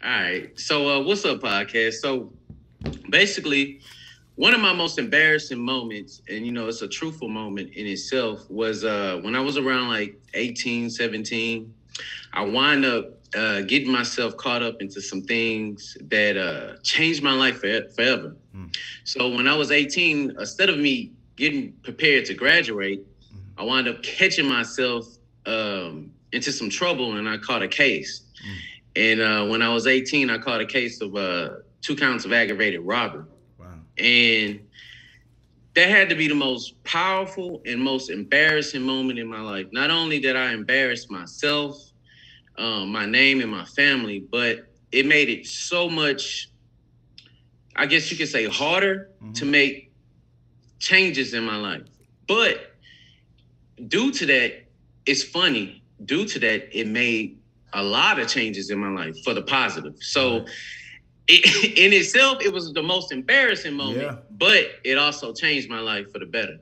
All right. So, what's up, podcast? So, basically, one of my most embarrassing moments, and it's a truthful moment in itself, was when I was around like 18, 17. I wind up getting myself caught up into some things that changed my life forever. So, when I was 18, instead of me getting prepared to graduate, I wound up catching myself into some trouble, and I caught a case. And when I was 18, I caught a case of 2 counts of aggravated robbery. Wow. And that had to be the most powerful and most embarrassing moment in my life. Not only did I embarrass myself, my name, and my family, but it made it so much, I guess you could say, harder to make changes in my life. But due to that, it's funny. Due to that, it made a lot of changes in my life for the positive. So in itself, it was the most embarrassing moment, but it also changed my life for the better.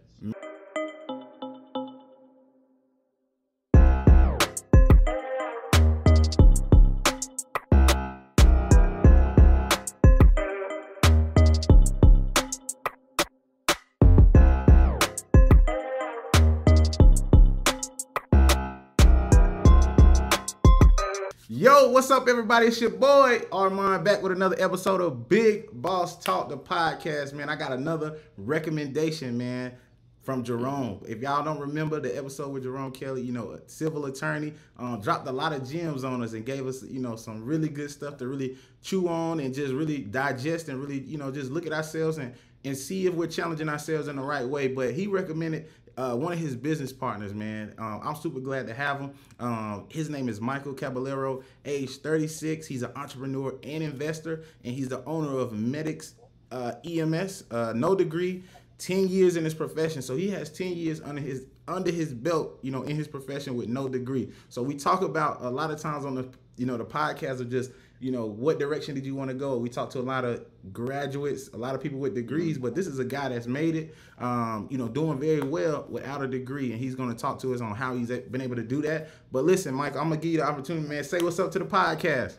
Yo, what's up, everybody? It's your boy Armand back with another episode of Big Boss Talk, the podcast. Man, I got another recommendation, man, from Jerome. If y'all don't remember the episode with Jerome Kelly, a civil attorney, dropped a lot of gems on us and gave us, some really good stuff to really chew on and just really digest and really, just look at ourselves and see if we're challenging ourselves in the right way. But he recommended one of his business partners, man. I'm super glad to have him. His name is Michael Caballero, age 36. He's an entrepreneur and investor, and he's the owner of Medics EMS, no degree, 10 years in his profession. So he has 10 years under his belt, in his profession with no degree. So we talk about a lot of times on the the podcast of just what direction did you want to go? We talked to a lot of graduates, a lot of people with degrees, but this is a guy that's made it, doing very well without a degree, and he's going to talk to us on how he's been able to do that. But listen, Mike, I'm going to give you the opportunity, man. Say what's up to the podcast.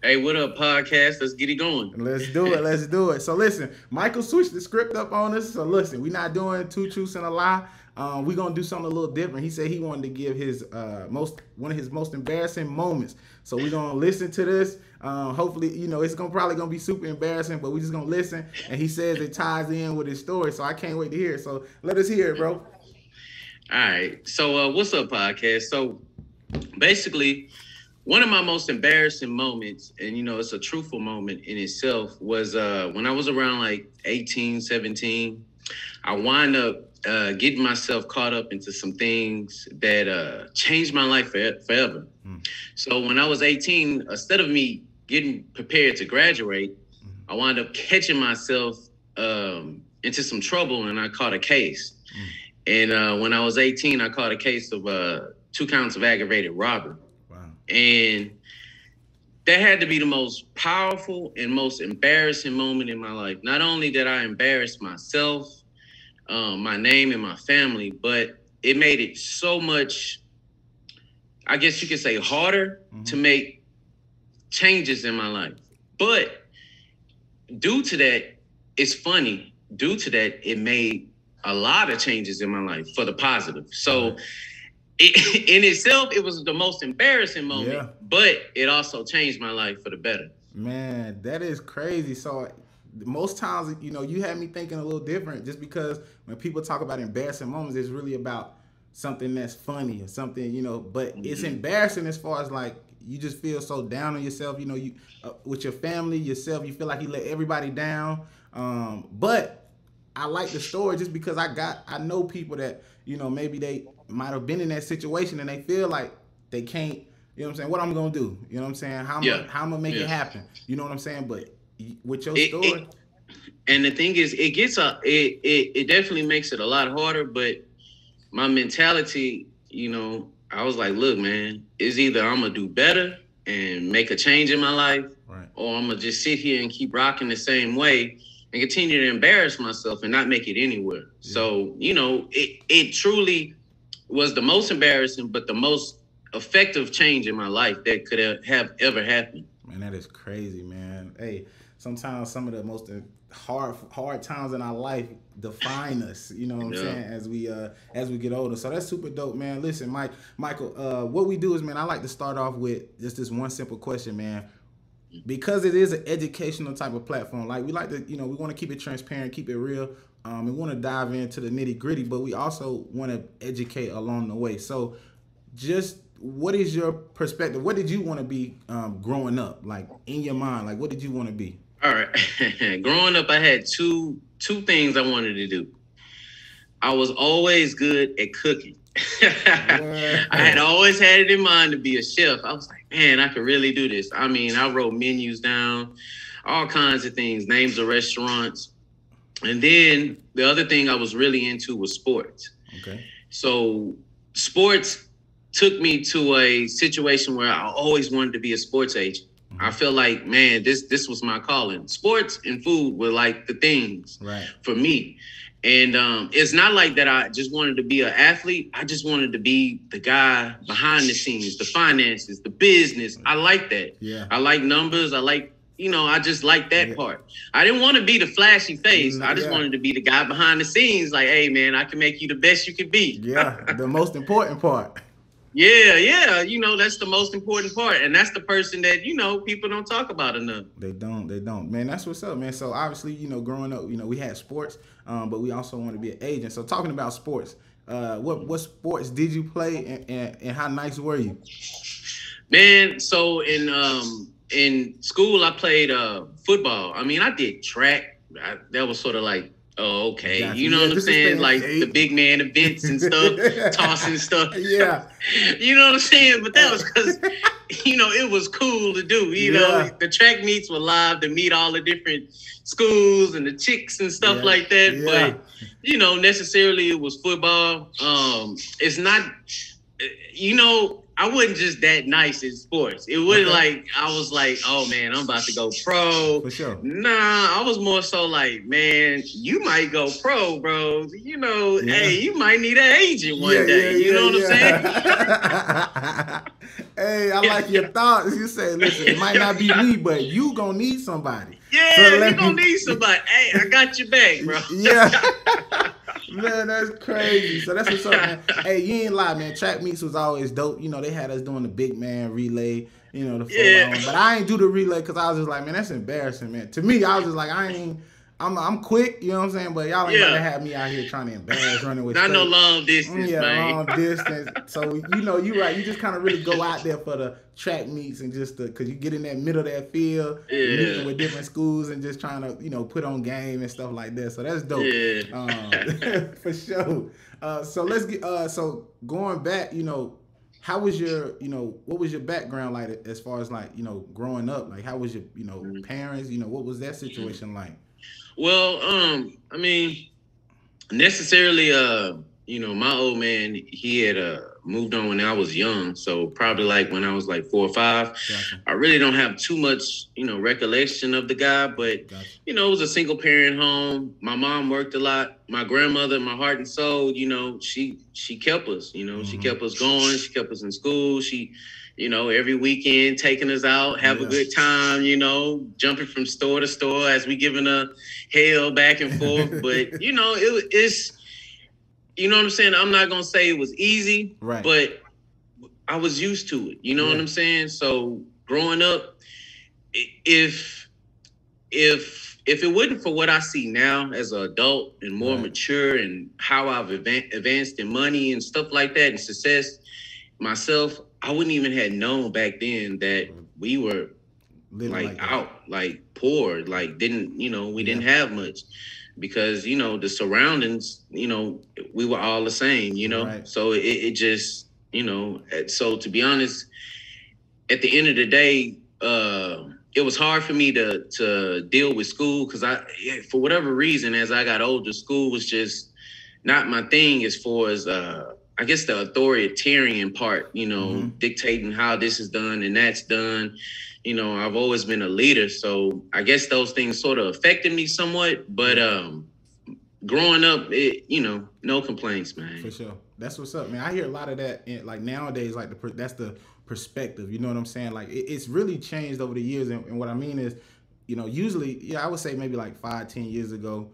Hey, what up, podcast? Let's get it going. Let's do it. Let's do it. So listen, Michael switched the script up on us. So listen, we're not doing two truths and a lie. We're going to do something a little different. He said he wanted to give his one of his most embarrassing moments. So we're going to listen to this. Hopefully, it's probably going to be super embarrassing, but we're just going to listen. And he says it ties in with his story. So I can't wait to hear it. So let us hear it, bro. All right. So what's up, podcast? So basically, one of my most embarrassing moments, and it's a truthful moment in itself, was when I was around like 18, 17. I wind up getting myself caught up into some things that changed my life forever. So when I was 18, instead of me getting prepared to graduate, I wound up catching myself into some trouble, and I caught a case. And when I was 18, I caught a case of 2 counts of aggravated robbery. And that had to be the most powerful and most embarrassing moment in my life. Not only did I embarrass myself, my name, and my family, but it made it so much, I guess you could say, harder to make changes in my life. But due to that, it's funny. Due to that, it made a lot of changes in my life for the positive. So in itself, it was the most embarrassing moment, but it also changed my life for the better. Man, that is crazy. So most times, you had me thinking a little different, just because when people talk about embarrassing moments, it's really about something that's funny or something, but it's embarrassing as far as like you just feel so down on yourself, you with your family, yourself, you feel like you let everybody down. But I like the story just because I know people that, maybe they might have been in that situation and they feel like they can't, what I'm going to do, how I'm going to make it happen. You know what I'm saying? But with your story. And the thing is, it definitely makes it a lot harder, but my mentality, I was like, look, man, it's either I'm going to do better and make a change in my life, or I'm going to just sit here and keep rocking the same way and continue to embarrass myself and not make it anywhere. So, it truly was the most embarrassing, but the most effective change in my life that could have ever happened. Man, that is crazy, man. Hey, sometimes some of the most hard times in our life define us. You know what I'm saying? As we get older. So that's super dope, man. Listen, Michael, what we do is, man, I like to start off with just this one simple question, man. Because it is an educational type of platform, like we like to, we want to keep it transparent, keep it real. We want to dive into the nitty gritty, but we also want to educate along the way. So, just what is your perspective? What did you want to be growing up? Like in your mind, like what did you want to be? All right, growing up, I had two things I wanted to do. I was always good at cooking. I had always had it in mind to be a chef. I was like, man, I could really do this. I mean, I wrote menus down, all kinds of things, names of restaurants. And then the other thing I was really into was sports. Okay. So sports took me to a situation where I always wanted to be a sports agent. Mm-hmm. I feel like, man, this was my calling. Sports and food were like the things for me. And it's not like that I just wanted to be an athlete. I just wanted to be the guy behind the scenes, the finances, the business. I like that. Yeah. I like numbers. I like, I just like that part. I didn't want to be the flashy face. I just wanted to be the guy behind the scenes. Like, hey, man, I can make you the best you can be. Yeah, the most important part. Yeah. That's the most important part. And that's the person that, people don't talk about enough. They don't. Man, that's what's up, man. So obviously, growing up, we had sports, but we also want to be an agent. So talking about sports, what sports did you play and how nice were you? Man, so in school, I played football. I mean, I did track. That was sort of like, oh, okay. You know what I'm saying? Like the big man events and stuff, tossing stuff. Yeah. You know what I'm saying? But that was because, it was cool to do. The track meets were live to meet all the different schools and the chicks and stuff like that. Yeah. But, necessarily it was football. It's not, I wasn't just that nice in sports. It wasn't like I was like, oh man, I'm about to go pro. For sure. Nah, I was more so like, man, you might go pro, bro. Hey, you might need an agent one day. You know what I'm saying? Hey, I like your thoughts. You say, listen, it might not be me, but you gonna need somebody. Yeah, so you gonna need somebody. Hey, I got your back, bro. Yeah. Man, that's crazy. So that's what's up, man. Hey, you ain't lie, man. Track meets was always dope. They had us doing the big man relay, the 4 hour. But I ain't do the relay because I was just like, man, that's embarrassing, man. To me, I was just like, I'm quick, you know what I'm saying? But y'all ain't gonna have me out here trying to embarrass running with not no long distance, man. Long distance. So, you're right. You just kind of really go out there for the track meets and just because you get in that middle of that field, meeting with different schools and just trying to, put on game and stuff like that. So that's dope. Yeah. For sure. So let's get, so going back, how was your, what was your background like as far as like, growing up? Like, how was your, parents, what was that situation like? Well, I mean, necessarily, my old man, he had moved on when I was young. So probably like when I was like 4 or 5. Gotcha. I really don't have too much, recollection of the guy. But, it was a single parent home. My mom worked a lot. My grandmother, my heart and soul, she kept us, she kept us going. She kept us in school. She, every weekend taking us out, have a good time, jumping from store to store as we giving her hell back and forth. But, it's, you know what I'm saying? I'm not going to say it was easy, but I was used to it. You know what I'm saying? So growing up, if it wasn't for what I see now as an adult and more mature and how I've advanced in money and stuff like that and success myself, I wouldn't even have known back then that we were like out, like poor, like didn't, we didn't have much because, the surroundings, we were all the same, so it just, so to be honest, at the end of the day, it was hard for me to deal with school because for whatever reason, as I got older, school was just not my thing as far as, I guess the authoritarian part, dictating how this is done and that's done. I've always been a leader. So I guess those things sort of affected me somewhat. But growing up, no complaints, man. For sure. That's what's up, man. I hear a lot of that like nowadays, like that's the perspective. You know what I'm saying? Like it's really changed over the years. And what I mean is, you know, usually, I would say maybe like 5-10 years ago,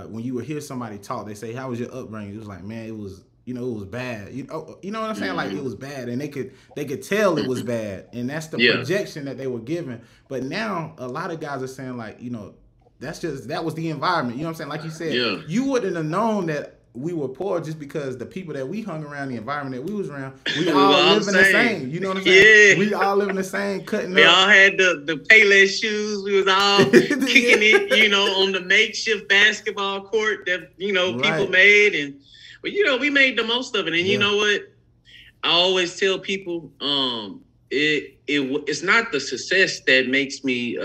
when you would hear somebody talk, they say, "How was your upbringing?" It was like, man, it was, you know, it was bad. You know what I'm saying? Like it was bad, and they could tell it was bad, and that's the projection that they were given. But now a lot of guys are saying, like, you know, that was the environment. You know what I'm saying? Like you said, you wouldn't have known that we were poor just because the people that we hung around, the environment that we was around, we all living the same. You know what I'm saying? We all living the same, cutting we up. all had the Payless shoes. We was all kicking it, you know, on the makeshift basketball court that, you know, people made. But, you know, we made the most of it. And you know what? I always tell people, it's not the success that makes me,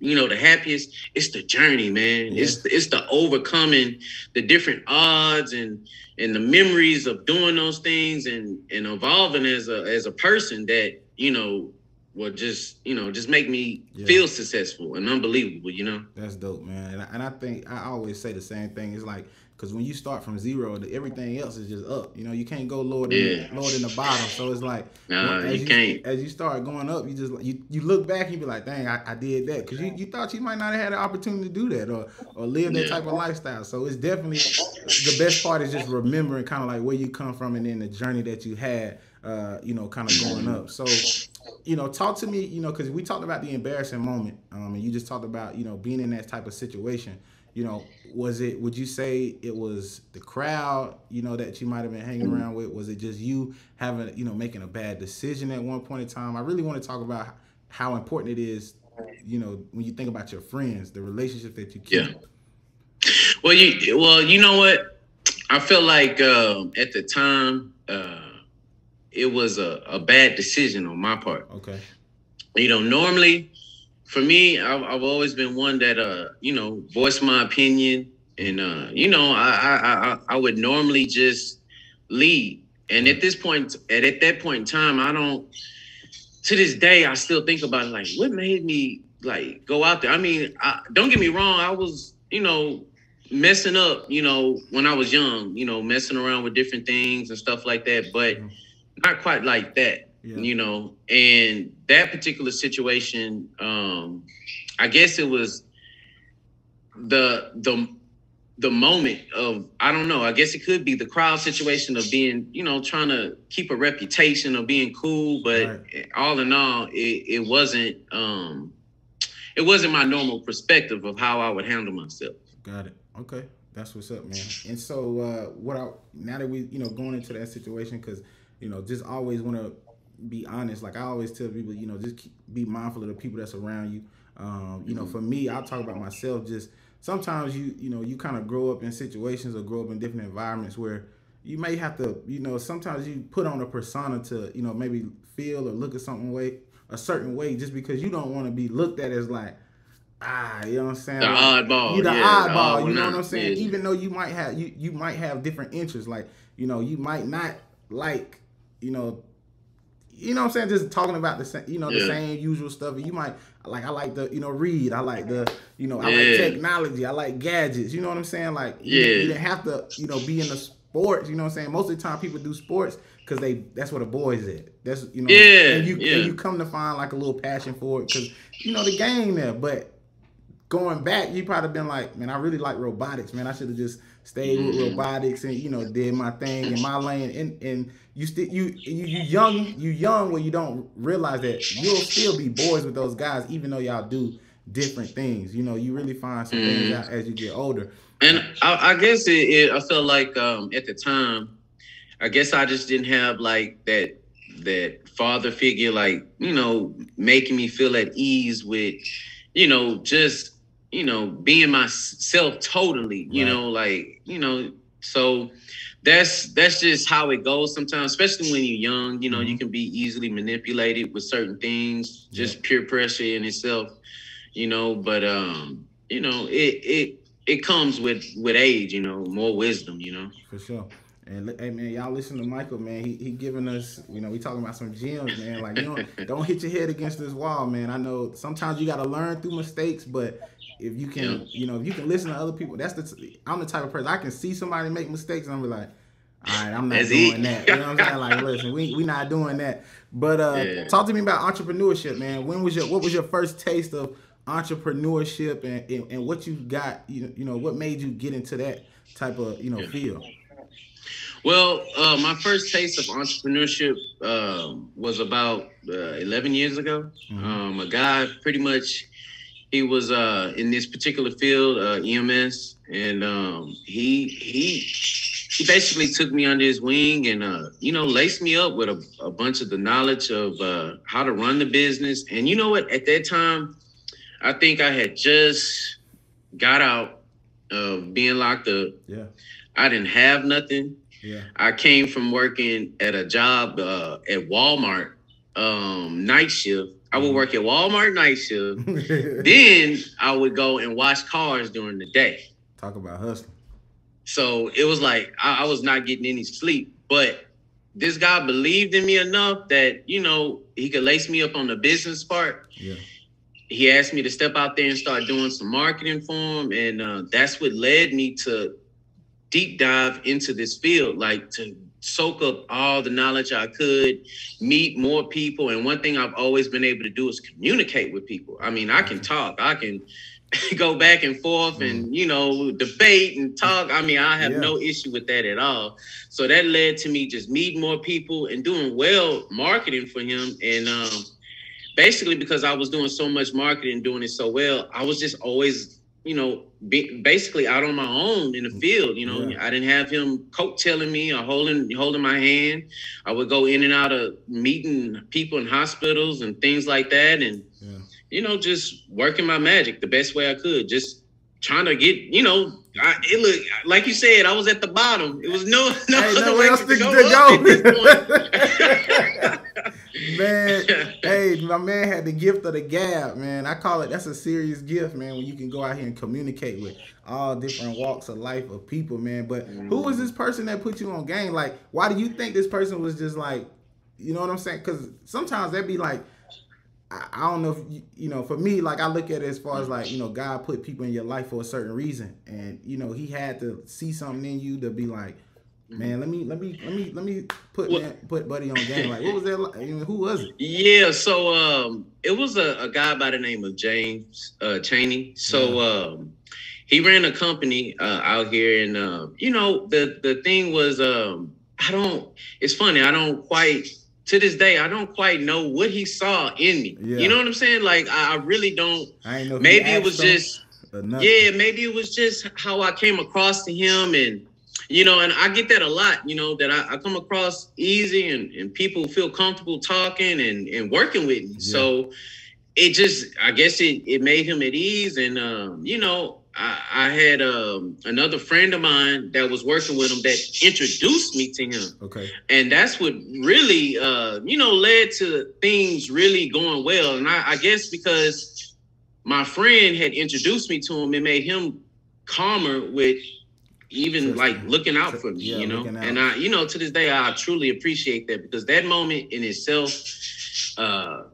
you know, the happiest. It's the journey, man. It's the overcoming the different odds and the memories of doing those things and evolving as a person that, you know, will just make me feel successful and unbelievable, you know. That's dope, man. And I think I always say the same thing. It's like, because when you start from zero, everything else is just up. You know, you can't go lower than the bottom. So it's like, you can't. As you start going up, you just you look back and you be like, dang, I did that, because you thought you might not have had the opportunity to do that or live that type of lifestyle. So it's definitely the best part is just remembering kind of like where you come from and then the journey that you had, you know, kind of going up. So, you know, talk to me, you know, because we talked about the embarrassing moment, and you just talked about, you know, being in that type of situation. You know, would you say it was the crowd, you know, that you might have been hanging around with? Was it just you having, you know, making a bad decision at one point in time? I really want to talk about how important it is, you know, when you think about your friends, the relationship that you keep. Yeah. Well, you know what? I felt like at the time it was a bad decision on my part. Okay. You know, normally, for me, I've always been one that, you know, voice my opinion, and you know, I would normally just lead. And at that point in time, I don't. To this day, I still think about it, like, what made me like go out there? I mean, don't get me wrong, I was, you know, messing up, you know, when I was young, you know, messing around with different things and stuff like that, but not quite like that. You know, and that particular situation, I guess it was the moment of, I don't know, I guess it could be the crowd situation of being, you know, trying to keep a reputation of being cool, but all in all, it wasn't my normal perspective of how I would handle myself. Got it. Okay, that's what's up, man. And so, now that we, you know, going into that situation, because, you know, just always want to be honest. Like I always tell people, you know, just be mindful of the people that's around you. You know, for me, I'll talk about myself. Just sometimes you know, you kind of grow up in situations or grow up in different environments where you may have to, you know, sometimes you put on a persona to, you know, maybe feel or look at a certain way just because you don't want to be looked at as like, you know what I'm saying? The oddball. You're the oddball, you know what I'm saying? Even though you might have different interests, like, you know, you might not like, you know what I'm saying? Just talking about the same, you know, the same usual stuff. You might like, I like the, you know, read. I like the, you know, I like technology. I like gadgets. You know what I'm saying? Like, you didn't have to, you know, be in the sports. You know what I'm saying? Most of the time, people do sports because that's where the boys at. That's, you know, and you come to find like a little passion for it because, you know, the game there. But going back, you probably been like, man, I really like robotics. Man, I should have just stayed with robotics and, you know, did my thing in my lane. And you still you young where you don't realize that you'll still be boys with those guys even though y'all do different things. You know, you really find some things out as you get older. And I guess I felt like at the time, I guess I just didn't have like that father figure, like, you know, making me feel at ease with, you know, just, you know, being myself totally, you know, like, you know, so that's just how it goes sometimes, especially when you're young, you know, you can be easily manipulated with certain things, just peer pressure in itself, you know, but, you know, it comes with age, you know, more wisdom, you know. For sure. And hey man, y'all listen to Michael, man. He giving us, you know, we talking about some gems, man. Like, you don't hit your head against this wall, man. I know sometimes you got to learn through mistakes, but if you can, you know, if you can listen to other people, I'm the type of person, I can see somebody make mistakes and I'm like, all right, I'm not That's doing it. that. You know what I'm saying? Like, listen, we not doing that. But Yeah. talk to me about entrepreneurship, man. What was your first taste of entrepreneurship, and what you got? You know what made you get into that type of Yeah. field? Well, my first taste of entrepreneurship was about 11 years ago. Mm-hmm. A guy, pretty much, he was in this particular field, EMS, and he basically took me under his wing and laced me up with a bunch of the knowledge of how to run the business. And you know what? At that time, I think I had just got out of being locked up. Yeah. I didn't have nothing. Yeah. I came from working at a job at Walmart night shift. I would work at Walmart night shift. Then I would go and wash cars during the day. Talk about hustling. So it was like I was not getting any sleep. But this guy believed in me enough that, he could lace me up on the business part. Yeah. He asked me to step out there and start doing some marketing for him. And that's what led me to deep dive into this field, like to soak up all the knowledge I could, meet more people. And one thing I've always been able to do is communicate with people. I mean, I can talk, I can go back and forth and, debate and talk. I mean, I have no issue with that at all. So that led to me just meeting more people and doing well marketing for him. And basically because I was doing so much marketing, doing it so well, I was just always basically out on my own in the field. I didn't have him coattailing me or holding my hand. I would go in and out of meeting people in hospitals and things like that. And, just working my magic the best way I could, just trying to get, it looked like you said, I was at the bottom. It was no way else to go. Man, hey, my man had the gift of the gab, man. I call it, that's a serious gift, man, when you can go out here and communicate with all different walks of life of people, man. But who was this person that put you on game? Like, why do you think this person was just like, you know what I'm saying? Because sometimes they'd be like, I don't know if, for me, like I look at it as far as like, God put people in your life for a certain reason. And, he had to see something in you to be like, man, let me put Buddy on game. Like, what was that like? Who was it? Yeah, so it was a guy by the name of James Chaney. So he ran a company out here, and the thing was, it's funny, to this day, I don't quite know what he saw in me. Yeah. You know what I'm saying? Like, I really don't. I ain't know. Maybe it was just, maybe it was just how I came across to him. And, and I get that a lot, that I come across easy and people feel comfortable talking and working with me. Yeah. So it just, I guess it made him at ease. And, I had another friend of mine that was working with him that introduced me to him. Okay. And that's what really, led to things really going well. And I guess because my friend had introduced me to him, it made him calmer with even like looking out for me, And I, to this day, I truly appreciate that, because that moment in itself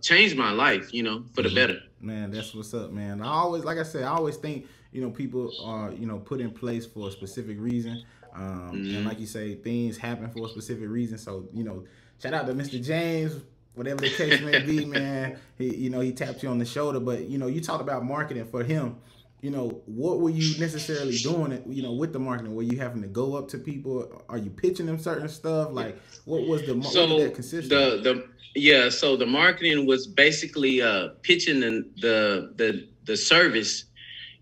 changed my life, for the better. Man, that's what's up, man. I always think, people are, put in place for a specific reason. And like you say, things happen for a specific reason. So, shout out to Mr. James, whatever the case may be, man. He tapped you on the shoulder, but, you talked about marketing for him. What were you necessarily doing, with the marketing? Were you having to go up to people? Are you pitching them certain stuff? Like, what was what did that consist of? So the marketing was basically pitching the service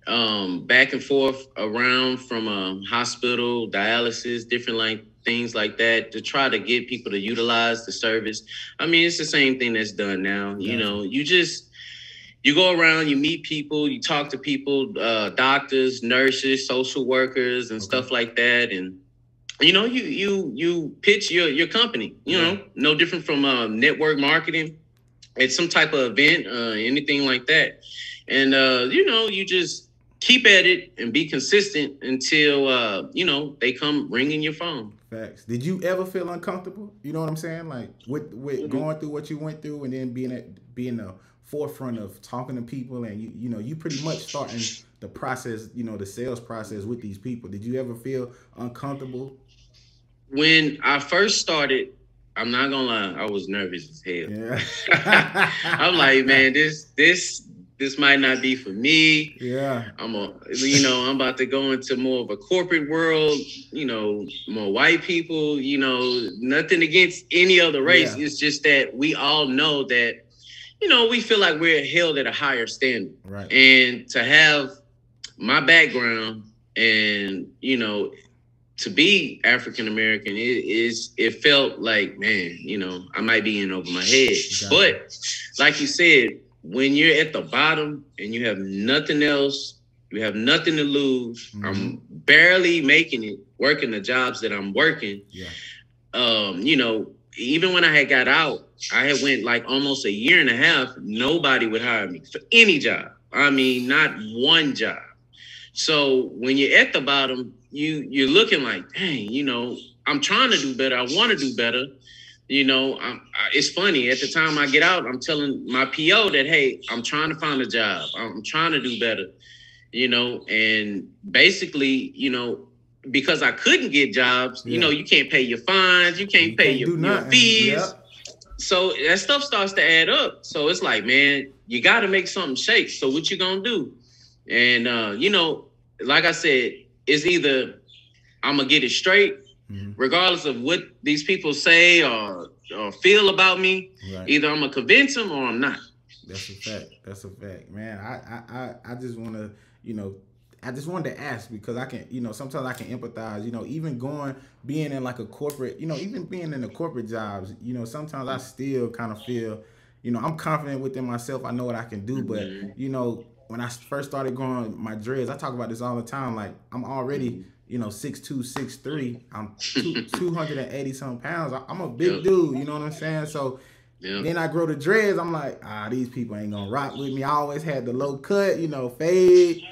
back and forth around from hospital, dialysis, different things like that, to try to get people to utilize the service. I mean, it's the same thing that's done now. Gotcha. You go around, you meet people, you talk to people, doctors, nurses, social workers, and stuff like that. And, you pitch your company, no different from network marketing at some type of event, anything like that. And, you just keep at it and be consistent until, they come ringing your phone. Facts. Did you ever feel uncomfortable? You know what I'm saying? Like with going through what you went through, and then being the forefront of talking to people, and you pretty much starting the process, the sales process with these people. Did you ever feel uncomfortable? when I first started, I'm not gonna lie, I was nervous as hell. Yeah. I'm like, man, this might not be for me. Yeah. I'm about to go into more of a corporate world, more white people, nothing against any other race. Yeah. It's just that we all know that, we feel like we're held at a higher standard. Right. And to have my background and, to be African American, it felt like, man, I might be in over my head. Gotcha. But like you said, when you're at the bottom and you have nothing else, you have nothing to lose. Mm-hmm. I'm barely making it, working the jobs that I'm working. Yeah. Even when I had got out, I had went like almost a year and a half. Nobody would hire me for any job. I mean, not one job. So when you're at the bottom, you're looking like, dang, I'm trying to do better. I want to do better. It's funny. At the time I get out, I'm telling my PO that, hey, I'm trying to find a job. I'm trying to do better, and basically, because I couldn't get jobs, you can't pay your fines. You can't pay your fees. Yep. So that stuff starts to add up. So it's like, man, you got to make something shake. So what you going to do? And, like I said, it's either I'm going to get it straight, mm-hmm. regardless of what these people say or feel about me. Right. Either I'm going to convince them or I'm not. That's a fact. That's a fact, man. I just want to, I just wanted to ask because I can, sometimes I can empathize, even being in like a corporate, even being in the corporate jobs, sometimes I still kind of feel, I'm confident within myself. I know what I can do, mm-hmm. but, when I first started growing my dreads, I talk about this all the time. Like I'm already, 6'2", 6'3". I'm 280 some pounds. I'm a big dude. You know what I'm saying? So then I grow the dreads. I'm like, these people ain't gonna rock with me. I always had the low cut, fade,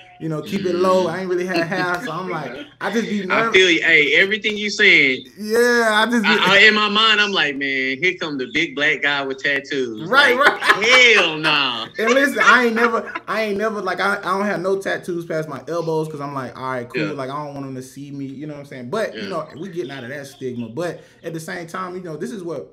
keep it low. I ain't really had hair, so I'm like, I just be nervous. I feel you. Hey, everything you saying. Yeah, I just be, in my mind, I'm like, man, here come the big black guy with tattoos. Right. Hell nah. And listen, I ain't never like I don't have no tattoos past my elbows because I'm like, all right, cool. Yeah. Like I don't want them to see me. You know what I'm saying? But we getting out of that stigma. But at the same time, this is what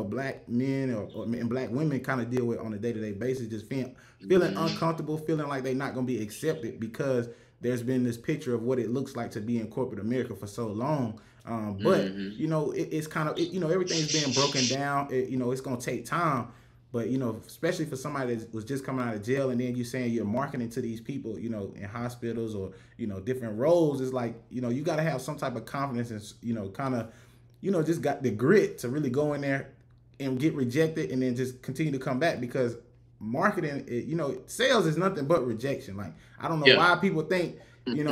black men and black women kind of deal with on a day-to-day basis, just feeling uncomfortable, feeling like they're not going to be accepted because there's been this picture of what it looks like to be in corporate America for so long. But, it's kind of, everything's being broken down. It's going to take time. But, especially for somebody that was just coming out of jail and then you're saying you're marketing to these people, in hospitals or, different roles, it's like, you got to have some type of confidence and, kind of, just got the grit to really go in there and get rejected and then just continue to come back because marketing, sales is nothing but rejection. Like, I don't know why people think,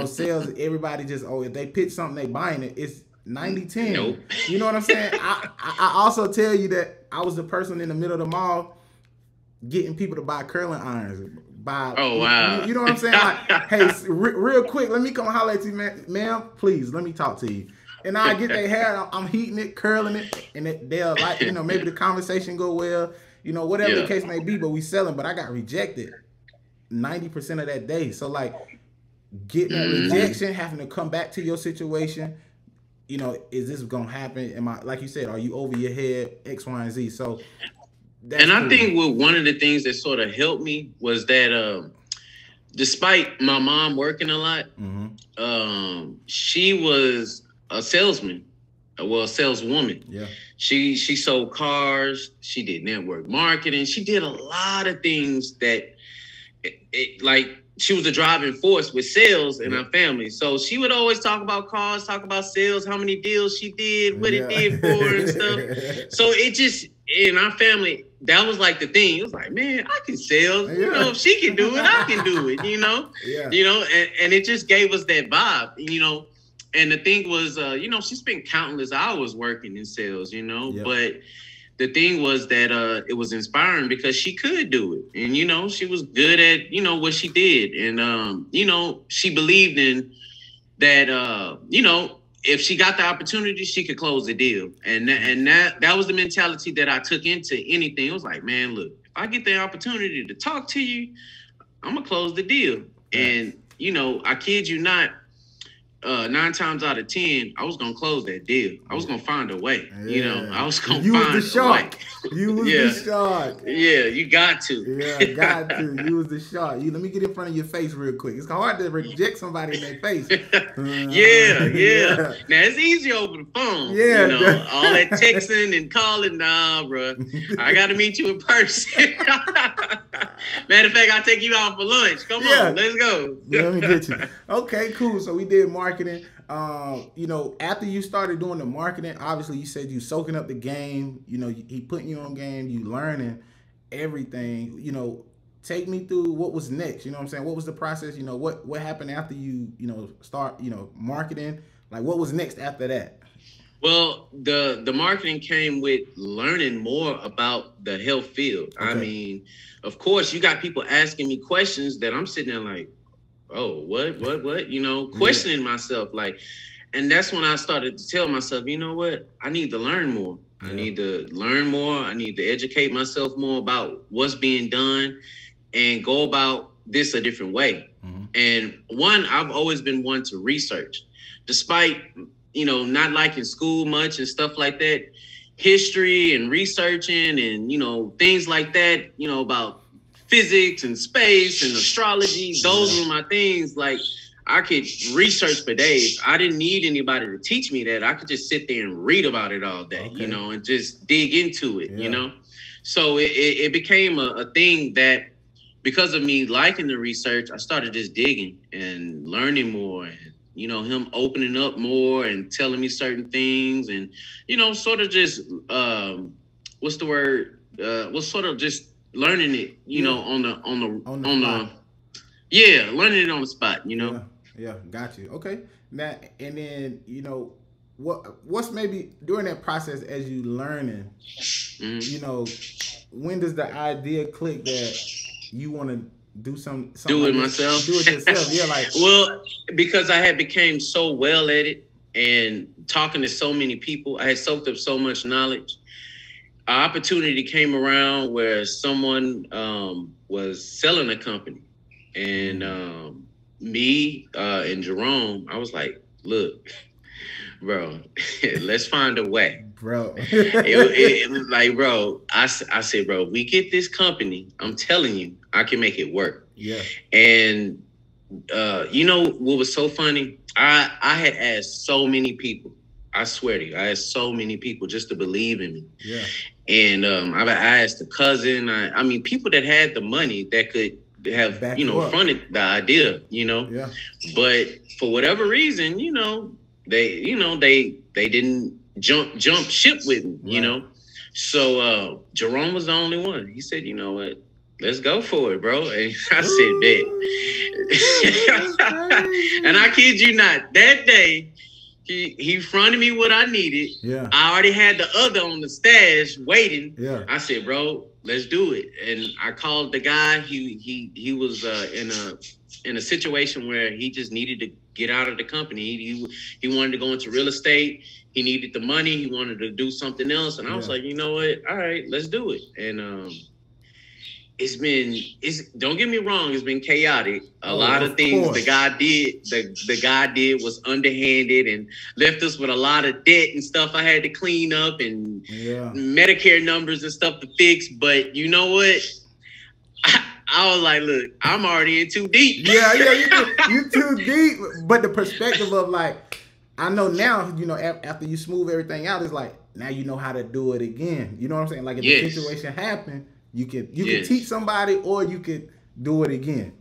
sales, everybody just, if they pitch something, they buying it. It's 90-10. Nope. You know what I'm saying? I also tell you that I was the person in the middle of the mall getting people to buy curling irons. Oh, wow. You know what I'm saying? Like, hey, real quick, let me come holler at you, ma'am. Please, let me talk to you. And I get their hair, I'm heating it, curling it, and they'll like, maybe the conversation go well, whatever the case may be, but we selling. But I got rejected 90% of that day. So like getting that rejection, having to come back to your situation, is this gonna happen? Am I, like you said, are you over your head, X, Y, and Z? So and I think one of the things that sort of helped me was that despite my mom working a lot, she was a salesman, a saleswoman. Yeah. She sold cars. She did network marketing. She did a lot of things that, like, she was the driving force with sales in our family. So she would always talk about cars, talk about sales, how many deals she did, what it did for her and stuff. So it just, in our family, that was like the thing. It was like, man, I can sell. If she can do it, I can do it, and it just gave us that vibe, And the thing was, she spent countless hours working in sales, but the thing was that it was inspiring because she could do it. And, she was good at, what she did. And, she believed in that, if she got the opportunity, she could close the deal. And that was the mentality that I took into anything. It was like, man, look, if I get the opportunity to talk to you, I'm going to close the deal. And, I kid you not, 9 times out of 10, I was gonna close that deal. I was gonna find a way. Yeah. You know, I was gonna You find was the a way. shark. You was Yeah. the shark. Yeah, you got to. Yeah, got to. You was the shark. Let me get in front of your face real quick. It's hard to reject somebody in their face. Yeah. Now it's easy over the phone. Yeah. You know, all that texting and calling, nah, bro. I gotta meet you in person. Matter of fact, I'll take you out for lunch. Come on, let's go. Let me get you. Okay, cool. So we did marketing. You know, after you started doing the marketing, obviously you said you soaking up the game. You know, he putting you on game. You learning everything. You know, take me through what was next. You know what I'm saying? What was the process? You know, what happened after you start marketing? Like, what was next after that? Well, the marketing came with learning more about the health field. Okay. I mean, of course, you got people asking me questions that I'm sitting there like, oh, what? You know, questioning myself. Like, and that's when I started to tell myself, you know what? I need to learn more. I need to learn more. I need to educate myself more about what's being done and go about this a different way. And I've always been one to research. Despite, not liking school much and stuff like that, history and researching and, things like that, about physics and space and astrology, those were my things. Like, I could research for days. I didn't need anybody to teach me that. I could just sit there and read about it all day, and just dig into it, So it became a thing that, because of me liking the research, I started just digging and learning more, and him opening up more and telling me certain things, and sort of just what's the word? Sort of just learning it, on the learning it on the spot, Yeah, got you. Okay. Now, and then what's maybe during that process as you learning, when does the idea click that you want to do something do it myself? Do it yourself. Yeah, like, well, because I had became so well at it and talking to so many people, I had soaked up so much knowledge. An opportunity came around where someone was selling a company, and me and Jerome, I was like, look, bro, let's find a way. Bro. it was like, bro, I said, bro, we get this company, I'm telling you, I can make it work. Yeah. And what was so funny? I had asked so many people. I swear to you, I asked so many people just to believe in me. Yeah. And I asked a cousin. I mean, people that had the money that could have, funded the idea, Yeah. But for whatever reason, they didn't jump ship with me, Right. So Jerome was the only one. He said, you know what? Let's go for it, bro. And I said, bet. And I kid you not, that day, he fronted me what I needed. Yeah. I already had the other on the stash waiting. Yeah. I said, bro, let's do it. And I called the guy. He was in a situation where he just needed to get out of the company. He wanted to go into real estate. He needed the money. He wanted to do something else. And I was like, you know what? All right, let's do it. And don't get me wrong, it's been chaotic. A lot of things the guy did was underhanded and left us with a lot of debt and stuff I had to clean up, and Medicare numbers and stuff to fix. But you know what? I was like, look, I'm already in too deep. Yeah, you too deep. But the perspective of, like, I know now, after you smooth everything out, it's like, now you know how to do it again. You know what I'm saying? Like, if the situation happened, you can teach somebody, or you could do it again.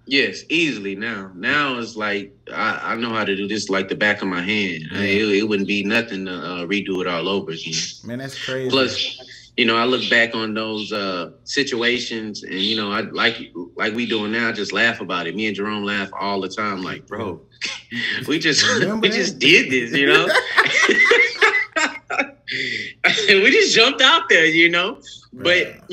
Yes, easily now. Now it's like, I know how to do this like the back of my hand. Yeah. It wouldn't be nothing to redo it all over again. Man, that's crazy. Plus, I look back on those situations, and I like we doing now, just laugh about it. Me and Jerome laugh all the time. Like, bro, we just did this, we just jumped out there, But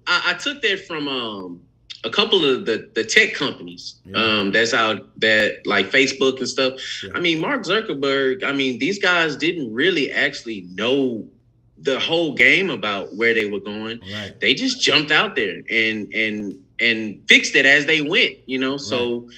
I took that from a couple of the tech companies that's out, that like Facebook and stuff. Yeah. I mean, Mark Zuckerberg. I mean, these guys didn't really actually know the whole game about where they were going. Right. They just jumped out there and fixed it as they went. So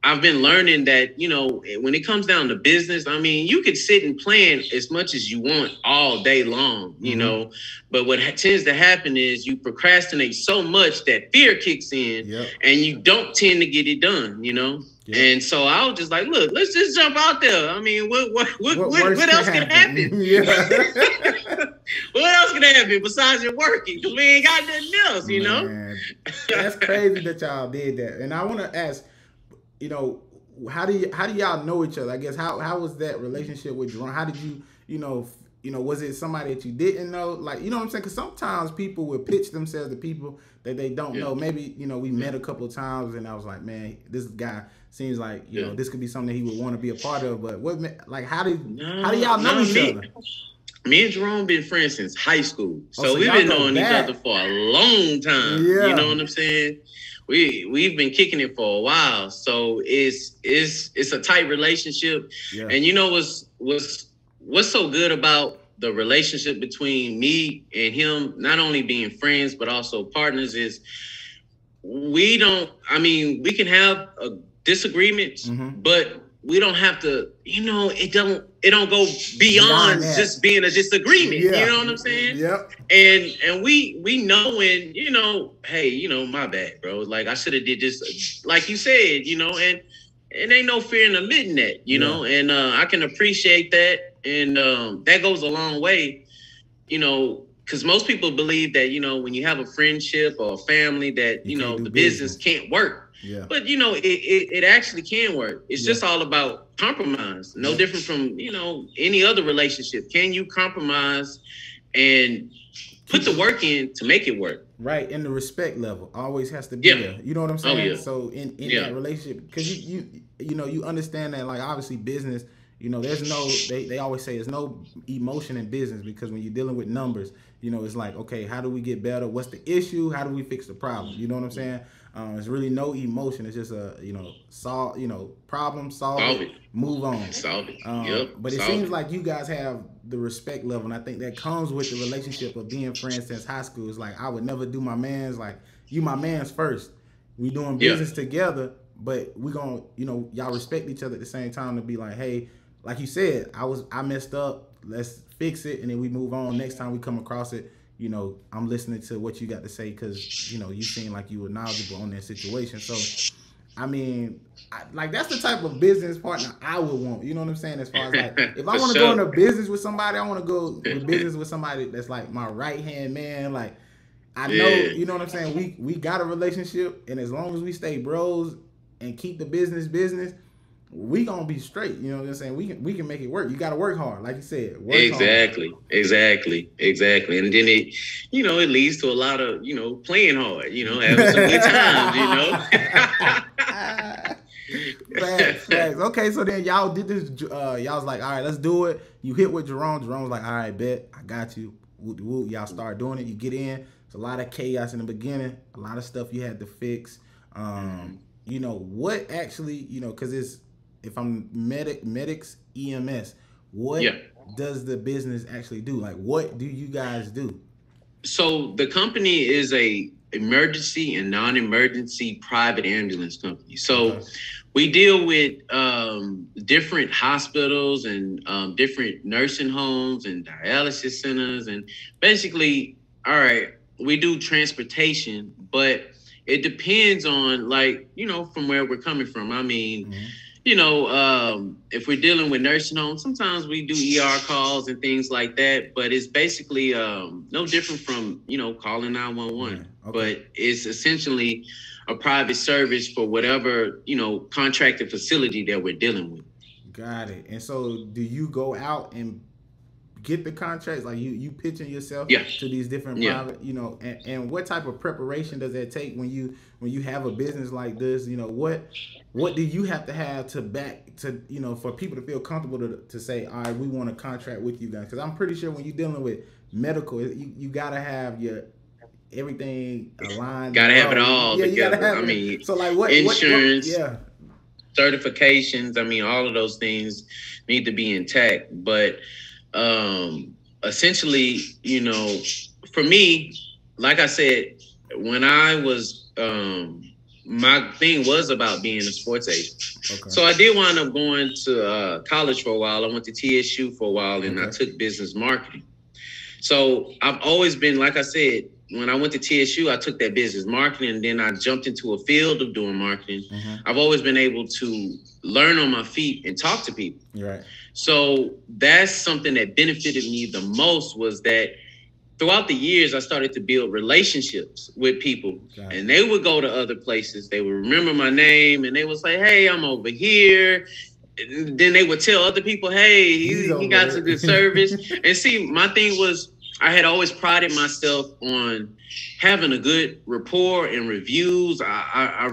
I've been learning that, you know, when it comes down to business, I mean, you could sit and plan as much as you want all day long, you know, but what tends to happen is you procrastinate so much that fear kicks in and you don't tend to get it done, you know? And so I was just like, look, let's just jump out there. I mean, what else can happen? What else can happen besides you're working? Because we ain't got nothing else, you know? That's crazy that y'all did that. And I want to ask, you know, how do y'all know each other? I guess how was that relationship with Jerome? How did you was it somebody that you didn't know? Like, you know what I'm saying? Because sometimes people will pitch themselves to people that they don't know. Maybe, you know, we met a couple of times and I was like, man, this guy seems like, you know, this could be something he would want to be a part of. But how do y'all know each other? Me and Jerome been friends since high school. So we've been knowing each other for a long time. Yeah. You know what I'm saying? We've been kicking it for a while, so it's a tight relationship. And you know what's so good about the relationship between me and him, not only being friends but also partners, is we can have disagreements, but we don't have to, you know, it don't go beyond just being a disagreement. You know what I'm saying? And we know when, you know, hey, you know, my bad, bro. Like, I should have did this, like you said, you know, and ain't no fear in admitting that, you know, and I can appreciate that. And that goes a long way, you know, because most people believe that, you know, when you have a friendship or a family that, you know, the business can't work. But, you know, it actually can work. It's just all about compromise. No different from, you know, any other relationship. Can you compromise and put the work in to make it work? Right. And the respect level always has to be there. You know what I'm saying? So in that relationship, because you know, you understand that, like, obviously business, you know, there's no, they always say there's no emotion in business, because when you're dealing with numbers, you know, it's like, okay, how do we get better? What's the issue? How do we fix the problem? You know what I'm saying? There's really no emotion. It's just a, you know, problem, solve it, move on. Solve it. But it seems like you guys have the respect level, and I think that comes with the relationship of being friends since high school. It's like, I would never do my man's, like, you my man's first. We doing business together, but we gonna, you know, y'all respect each other at the same time to be like, hey, like you said, I messed up, let's fix it, and then we move on. Next time we come across it, you know, I'm listening to what you got to say, because, you know, you seem like you were knowledgeable on that situation. So, I mean, like, that's the type of business partner I would want. You know what I'm saying? As far as, like, if I want to go into business with somebody, I want to go with business with somebody that's like my right-hand man. Like, I know, you know what I'm saying? We got a relationship, and as long as we stay bros and keep the business, we gonna be straight. You know what I'm saying? We can make it work. You gotta work hard, like you said. Exactly. And then it, you know, it leads to a lot of, you know, playing hard, you know, having some good times, you know. Facts. Okay, so then y'all did this. Y'all was like, all right, let's do it. You hit with Jerome. Jerome was like, all right, bet, I got you. Woo. Y'all start doing it. You get in. It's a lot of chaos in the beginning. A lot of stuff you had to fix. You know what actually, you know, because it's, if I'm medics EMS, what does the business actually do? Like, what do you guys do? So the company is a emergency and non-emergency private ambulance company. So we deal with different hospitals and different nursing homes and dialysis centers, and basically, all right, we do transportation, but it depends on, like, you know, from where we're coming from. I mean, you know, if we're dealing with nursing homes, sometimes we do ER calls and things like that, but it's basically no different from, you know, calling 911. But it's essentially a private service for whatever, you know, contracted facility that we're dealing with. Got it. And so do you go out and get the contracts? Like, you pitching yourself to these different private, you know, and what type of preparation does that take when you have a business like this? You know, what do you have to back to, you know, for people to feel comfortable to say, all right, we want to contract with you guys? Because I'm pretty sure when you're dealing with medical, you gotta have your everything aligned. Gotta have it all together. You gotta have I mean, so like what insurance, certifications. I mean, all of those things need to be intact. But essentially, you know, for me, like I said, when I was my thing was about being a sports agent. Okay. So I did wind up going to college for a while. I went to TSU for a while, and I took business marketing. So I've always been, like I said, when I went to TSU, I took that business marketing, and then I jumped into a field of doing marketing. I've always been able to learn on my feet and talk to people. Right. So that's something that benefited me the most, was that throughout the years, I started to build relationships with people, and they would go to other places. They would remember my name, and they would say, "Hey, I'm over here." And then they would tell other people, "Hey, he got some good service." And see, my thing was, I had always prided myself on having a good rapport and reviews. I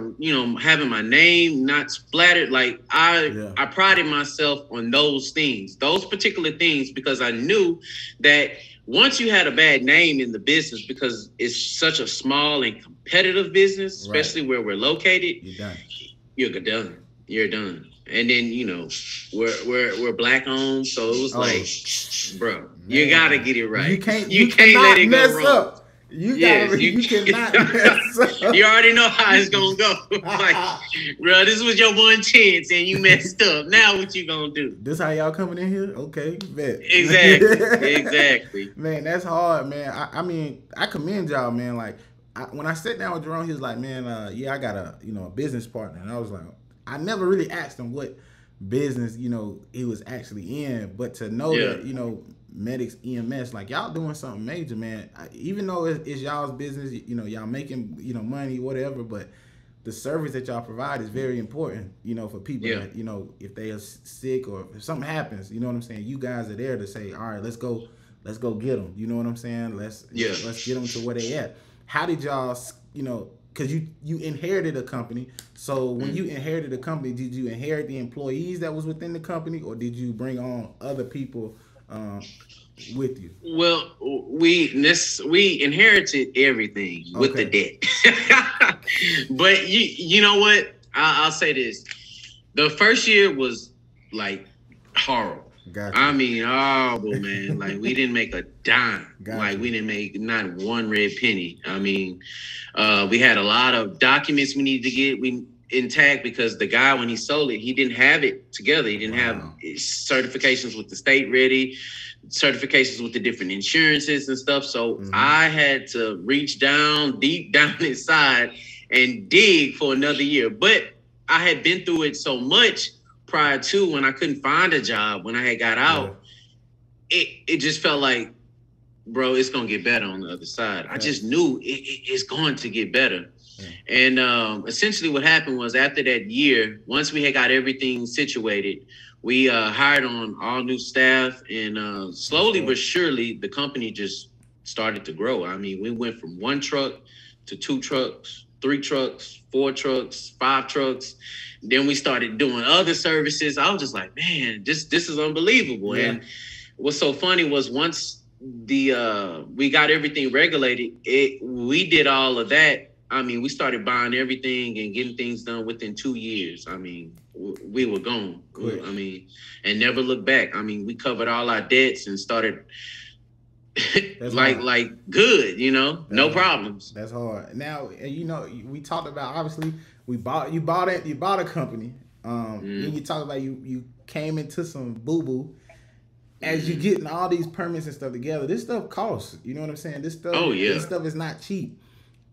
having my name not splattered. Like I prided myself on those things, those particular things, because I knew that once you had a bad name in the business, because it's such a small and competitive business, especially where we're located, you're done. You're done. And then, we're black owned, so it was like, bro, you gotta get it right. You can't let it go wrong. Up. You cannot mess up. You already know how it's gonna go. Like, bro, this was your one chance and you messed up. Now what you gonna do? This how y'all coming in here? Okay, bet. Exactly. Man, that's hard, man. I mean, I commend y'all, man. Like, when I sat down with Jerome, he was like, man, I got a business partner. And I was like, I never really asked him what business, he was actually in, but to know that, Medics EMS, like, y'all doing something major, man. Even though it's y'all's business, y'all making, money, whatever, but the service that y'all provide is very important, for people that, if they are sick or if something happens, you know what I'm saying? You guys are there to say, all right, let's go get them. You know what I'm saying? Let's get them to where they at. How did y'all, because you inherited a company. So when you inherited a company, did you inherit the employees that was within the company, or did you bring on other people with you? Well, we inherited everything with the debt. But you know what? I'll say this. The first year was like horrible. Gotcha. I mean, horrible, man. Like, we didn't make a dime. Gotcha. Like, we didn't make not one red penny. I mean, we had a lot of documents we needed to get intact, because the guy, when he sold it, he didn't have it together. He didn't have certifications with the state ready, certifications with the different insurances and stuff. So I had to reach deep down inside and dig for another year. But I had been through it so much prior to, when I couldn't find a job, when I had got out, it just felt like, bro, it's going to get better on the other side. I just knew it's going to get better. And essentially what happened was, after that year, once we had got everything situated, we hired on all new staff, and slowly but surely the company just started to grow. I mean, we went from 1 truck to 2 trucks, 3 trucks, 4 trucks, 5 trucks. Then we started doing other services. I was just like, man, this is unbelievable. Yeah. And what's so funny was, once we got everything regulated, we did all of that. I mean, we started buying everything and getting things done within 2 years. I mean, we were gone. I mean, and never looked back. I mean, we covered all our debts and started like good, no problems. That's hard. Now, we talked about, obviously, you bought a company. And you talked about you came into some boo-boo. As you're getting all these permits and stuff together, this stuff costs. You know what I'm saying? This stuff is not cheap.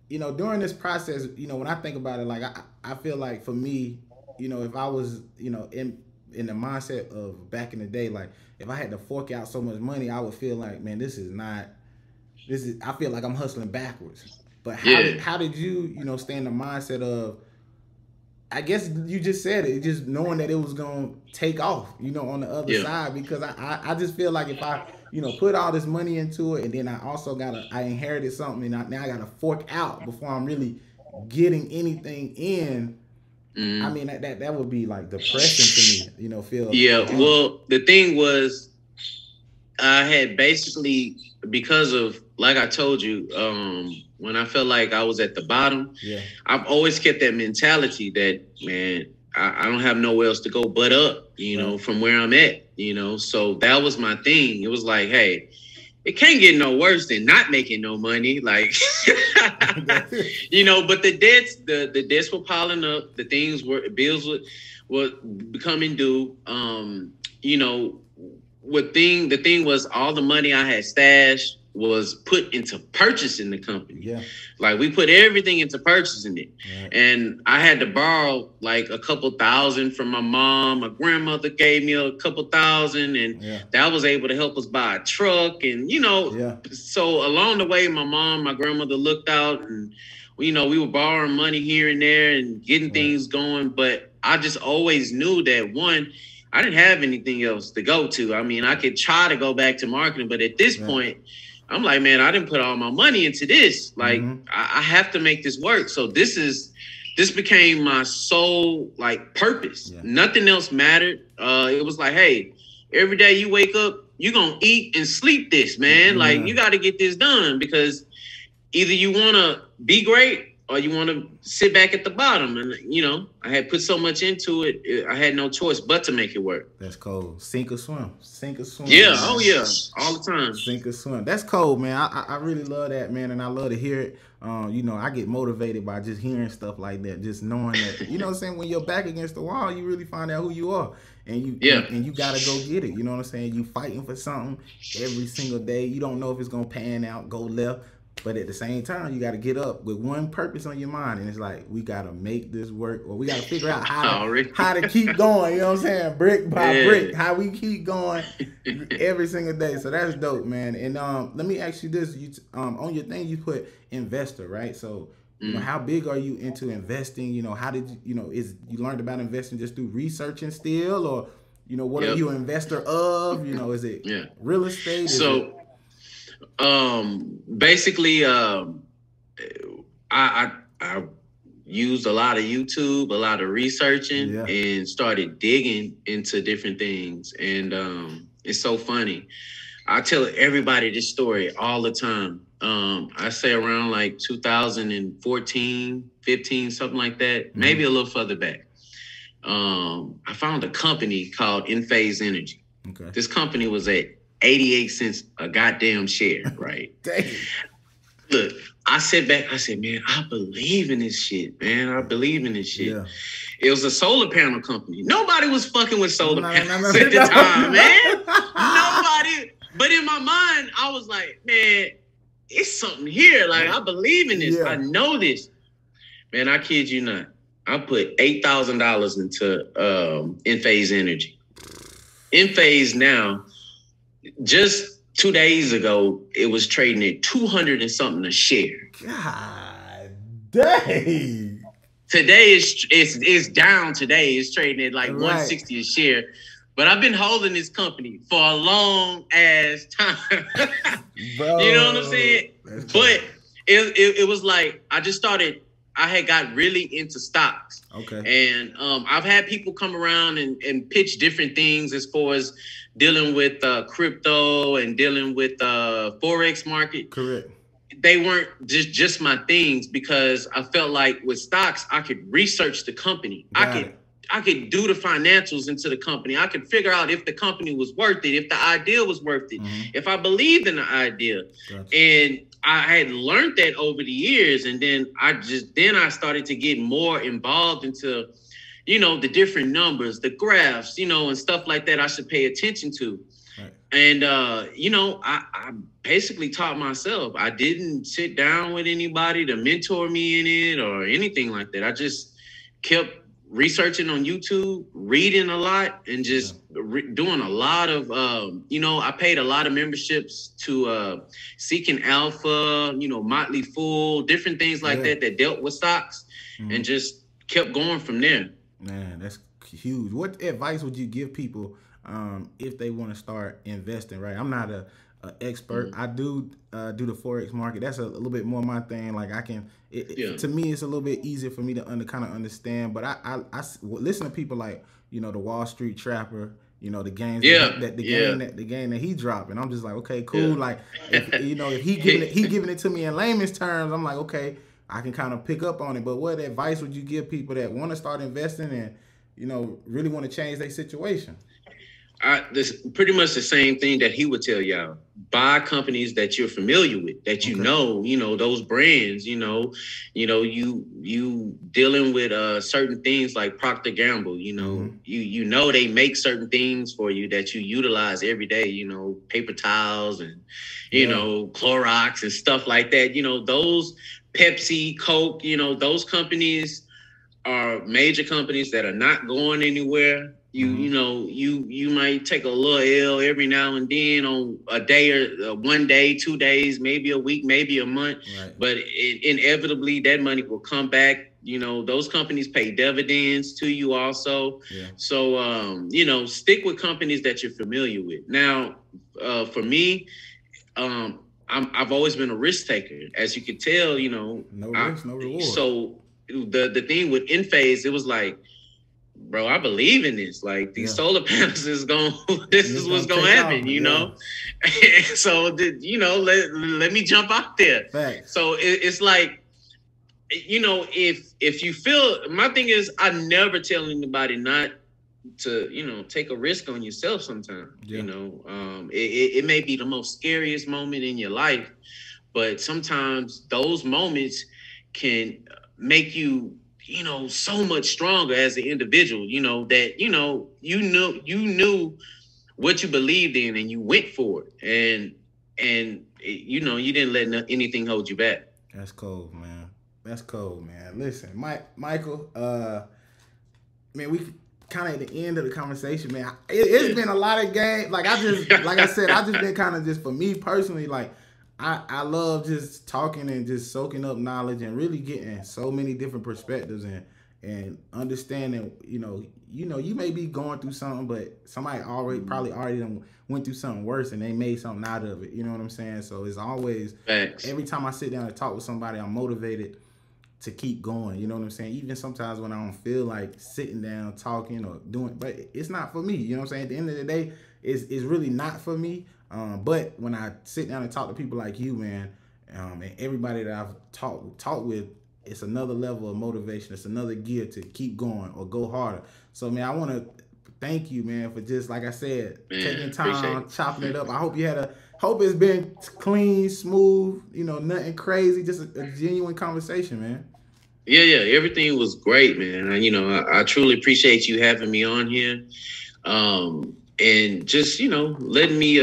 During this process, when I think about it, like, I feel like, for me, if I was, in the mindset of back in the day, like, if I had to fork out so much money, I would feel like, man, I feel like I'm hustling backwards. But how did you, stay in the mindset of, I guess you just said it, just knowing that it was going to take off, on the other side, because I just feel like if I, put all this money into it, and then I also I inherited something, and now I got to fork out before I'm really getting anything in. I mean, that would be like depressing to me, feel. Yeah, well, the thing was, I had basically, because of, like I told you, when I felt like I was at the bottom, I've always kept that mentality that, man, I don't have nowhere else to go but up, from where I'm at, so that was my thing. It was like, hey, it can't get no worse than not making no money. Like, you know, but the debts were piling up. The bills were becoming due. You know, the thing was all the money I had stashed was put into purchasing the company. Yeah. Like we put everything into purchasing it. Right. And I had to borrow like a couple thousand from my mom. My grandmother gave me a couple thousand, and that was able to help us buy a truck. And, you know, so along the way, my grandmother looked out, and, you know, we were borrowing money here and there and getting things going. But I just always knew that, one, I didn't have anything else to go to. I mean, I could try to go back to marketing, but at this point, I'm like, man, I didn't put all my money into this. Like, I have to make this work. So this became my sole like purpose. Yeah. Nothing else mattered. It was like, hey, every day you wake up, you're gonna eat and sleep this, man. Like, you got to get this done, because either you want to be great or you want to sit back at the bottom. And, you know, I had put so much into it, I had no choice but to make it work. That's cold. Sink or swim. Sink or swim. Yeah. Man. Oh, yeah. All the time. Sink or swim. That's cold, man. I really love that, man. And I love to hear it. You know, I get motivated by just hearing stuff like that, just knowing that, you know what I'm saying? When you're back against the wall, you really find out who you are. And you got to go get it. You know what I'm saying? You fighting for something every single day. You don't know if it's going to pan out, go left. But at the same time, you got to get up with one purpose on your mind, and it's like, we got to make this work, or we got to figure out how to keep going. You know what I'm saying? Brick by brick, how we keep going every single day. So that's dope, man. And let me ask you this: on your thing, you put investor, right? So you know, how big are you into investing? You know, how did you learned about investing just through researching still, or you know, what are you an investor of? You know, is it real estate? Basically, I used a lot of YouTube, a lot of researching, and started digging into different things. And it's so funny. I tell everybody this story all the time. I say around like 2014, 15, something like that, maybe a little further back. I found a company called In-Phase Energy. Okay. This company was at 88 cents a goddamn share, right? Dang. Look, I sat back, I said, man, I believe in this shit, man. I believe in this shit. Yeah. It was a solar panel company. Nobody was fucking with solar panels at the time, man. Nobody. But in my mind, I was like, man, it's something here. Like, I believe in this. I know this. Man, I kid you not. I put $8,000 into In-Phase Energy. In-Phase now, just 2 days ago, it was trading at 200 and something a share. God dang. Today it's down. Today it's trading at like 160 a share. But I've been holding this company for a long ass time. Bro, you know what I'm saying? But it was like I had got really into stocks. Okay. And I've had people come around and pitch different things as far as dealing with crypto and dealing with Forex market. Correct. They weren't just my things, because I felt like with stocks, I could research the company. I could do the financials into the company. I could figure out if the company was worth it, if the idea was worth it, if I believed in the idea. Gotcha. And I had learned that over the years. And then I started to get more involved into, you know, the different numbers, the graphs, you know, and stuff like that I should pay attention to. Right. And, you know, I basically taught myself. I didn't sit down with anybody to mentor me in it or anything like that. I just kept researching on YouTube, reading a lot, and just doing a lot of, you know, I paid a lot of memberships to Seeking Alpha, you know, Motley Fool, different things like that dealt with stocks, and just kept going from there. Man, that's huge. What advice would you give people if they want to start investing, right? I'm not an expert. I do the Forex market. That's a little bit more my thing. Like, I can, to me, it's a little bit easier for me to kind of understand. But I listen to people like, you know, the Wall Street Trapper, you know, the games, the game that he dropped, and I'm just like, okay, cool. Yeah. Like, you know, if he giving it to me in layman's terms, I'm like, okay, I can kind of pick up on it. But what advice would you give people that want to start investing and, you know, really want to change their situation? This pretty much the same thing that he would tell y'all. Buy companies that you're familiar with, that you know those brands. You dealing with certain things like Procter Gamble. You know they make certain things for you that you utilize every day. Paper towels and Clorox and stuff like that. Those Pepsi, Coke. Those companies are major companies that are not going anywhere. You might take a little L every now and then on a day or 1 day, 2 days, maybe a week, maybe a month, but inevitably that money will come back. Those companies pay dividends to you also. So stick with companies that you're familiar with. Now, for me, I've always been a risk taker, as you can tell. No risk, no reward. So the thing with Enphase, it was like, bro, I believe in this. Like these solar panels is this is what's gonna happen, So let me jump out there. Facts. So it's like, if you feel, my thing is, I never tell anybody not to, take a risk on yourself sometimes. It may be the most scariest moment in your life, but sometimes those moments can make you so much stronger as an individual, that you knew what you believed in and you went for it, and you didn't let anything hold you back. That's cold, man. That's cold, man. Listen, Michael, man, we kind of at the end of the conversation, man. It's been a lot of game. Like I said, I just been kind of, just for me personally, like I love just talking and just soaking up knowledge and really getting so many different perspectives and understanding. You may be going through something, but somebody probably already done went through something worse and they made something out of it. You know what I'm saying? So it's always, every time I sit down and talk with somebody, I'm motivated to keep going. You know what I'm saying? Even sometimes when I don't feel like sitting down talking or doing, but it's not for me. You know what I'm saying? At the end of the day, it's really not for me. But when I sit down and talk to people like you, man, and everybody that I've talked with, it's another level of motivation. It's another gear to keep going or go harder. So, man, I want to thank you, man, for just, like I said, taking time, chopping it up. I hope hope it's been clean, smooth, nothing crazy, just a genuine conversation, man. Yeah, everything was great, man. I truly appreciate you having me on here. And just, letting me,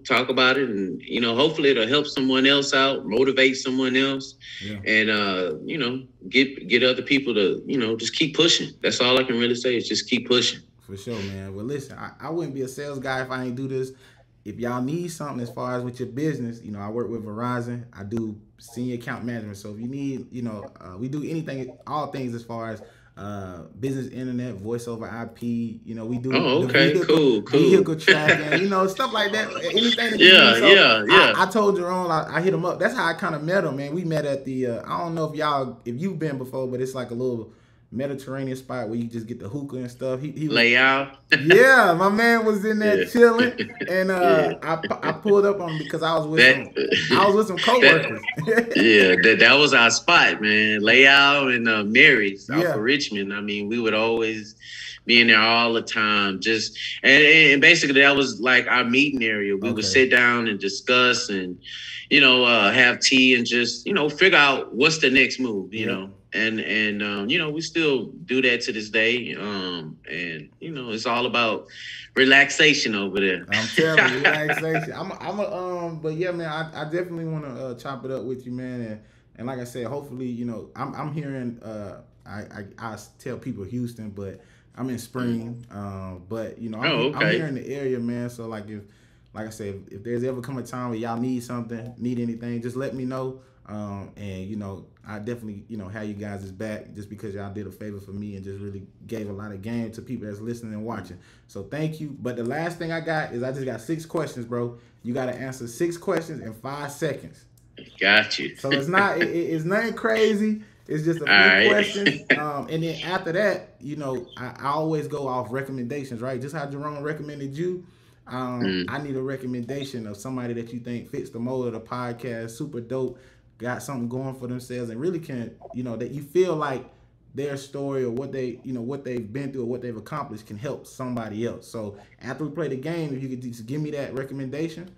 talk about it, and, hopefully it'll help someone else out, motivate someone else, and, get other people to, just keep pushing. That's all I can really say, is just keep pushing. For sure, man. Well, listen, I wouldn't be a sales guy if I ain't do this. If y'all need something as far as with your business, I work with Verizon. I do senior account management. So if you need, we do anything, all things as far as business internet, voice over IP, we do vehicle tracking, stuff like that. Anything that I told Jerome, I hit him up. That's how I kind of met him, man. We met at the I don't know if you've been before, but it's like a little Mediterranean spot where you just get the hookah and stuff. He was, layout. Yeah, my man was in there chilling, and I pulled up on him because I was with some coworkers. That was our spot, man. Layout and Mary's out for Richmond. I mean, we would always be in there all the time. Just and basically that was like our meeting area. We would sit down and discuss and have tea and just figure out what's the next move. And we still do that to this day. And it's all about relaxation over there. I'm telling you, relaxation. But yeah, man, I definitely want to chop it up with you, man. And like I said, hopefully, I'm hearing. I tell people Houston, but I'm in Spring. But I'm here in the area, man. So like I said, if there's ever come a time where y'all need something, need anything, just let me know. And I definitely have you guys' back, just because y'all did a favor for me and just really gave a lot of game to people that's listening and watching. So thank you. But the last thing I got is I just got 6 questions, bro. You got to answer 6 questions in 5 seconds. Got you. So it's not it's nothing crazy. It's just a few questions. And then after that, I always go off recommendations, right? Just how Jerome recommended you. I need a recommendation of somebody that you think fits the mold of the podcast, super dope, got something going for themselves, and really can, that you feel like their story or what they, what they've been through or what they've accomplished can help somebody else. So after we play the game, if you could just give me that recommendation,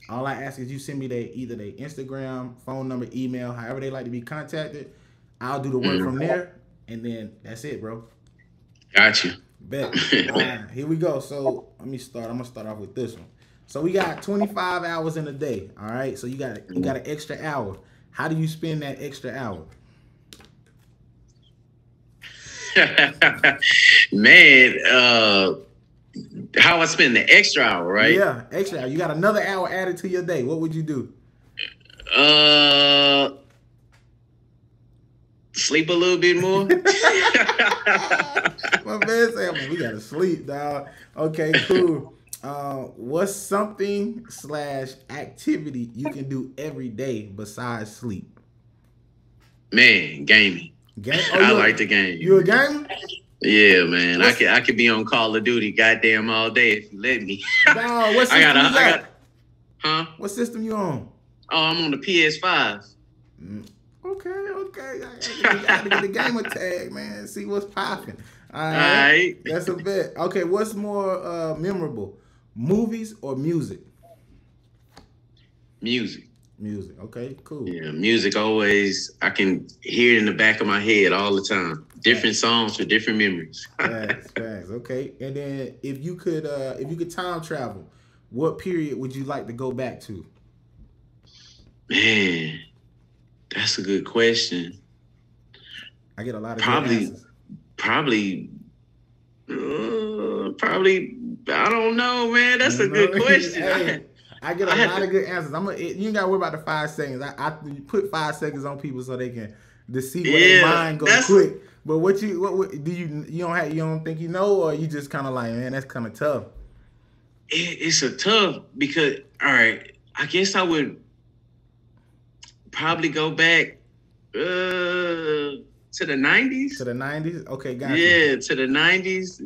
all I ask is you send me either their Instagram, phone number, email, however they like to be contacted. I'll do the work from there, and then that's it, bro. Got you. Bet. All right, here we go. So let me start. I'm gonna start off with this one. So we got 25 hours in a day. All right. So you got an extra hour. How do you spend that extra hour? Man, how I spend the extra hour, right? Yeah, extra hour. You got another hour added to your day. What would you do? Sleep a little bit more. My man said, we gotta sleep, dog. Okay, cool. What's something / activity you can do every day besides sleep? Man, gaming. I like the game. You a gamer? Yeah, man. I could be on Call of Duty goddamn all day if you let me. Dog, what system you got? Huh? What system you on? Oh, I'm on the PS5. Okay. I gotta get the gamer tag, man. See what's popping. All right. That's a bet. Okay, what's more memorable? Movies or music? Music. Music. Okay, cool. Yeah, music always, I can hear it in the back of my head all the time. Different songs for different memories. Thanks. Okay. And then if you could time travel, what period would you like to go back to? Man, that's a good question. I get a lot of probably, I don't know, man. That's a good question. Hey, I get a lot of good answers. You ain't gotta worry about the 5 seconds. I put 5 seconds on people so they can see where their mind goes quick. But what do you don't think you know, or you just kind of like, man, that's kind of tough. It's a tough because, all right, I guess I would probably go back to the 90s. To the 90s? Okay, got you. Yeah, to the 90s,